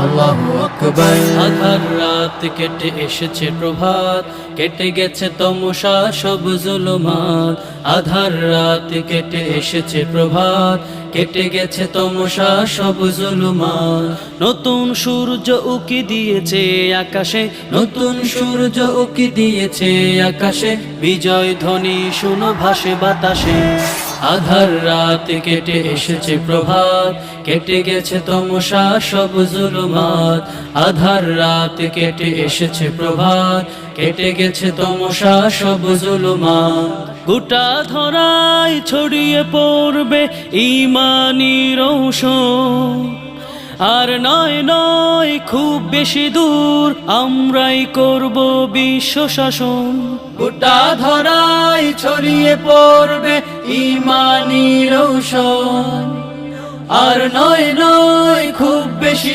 আল্লাহু আকবার। আধার রাত কেটে এসেছে প্রভাত, কেটে গেছে তমসা সব জুলুমাত। আধার রাত কেটে এসেছে প্রভাত, কেটে গেছে তমসা সব জুলুমাত। নতুন সূর্য উকি দিয়েছে আকাশে, নতুন সূর্য উকি দিয়েছে আকাশে, বিজয় ধ্বনি শুনো ভাসে বাতাসে। আধার রাত কেটে এসেছে প্রভাত, কেটে গেছে তমসা সব জুলুমাত। আধার রাত কেটে এসেছে প্রভাত, কেটে গেছে তমসা সব জুলুমাত। গোটা ধরায় ছড়িয়ে পড়বে ঈমানি রৌশন, আর নয় নয় খুব বেশি দূর আমরাই করব বিশ্ব শাসন। গোটা ধরায় ছড়িয়ে পড়বে ঈমানি রৌশন, আর নয় নয় খুব বেশি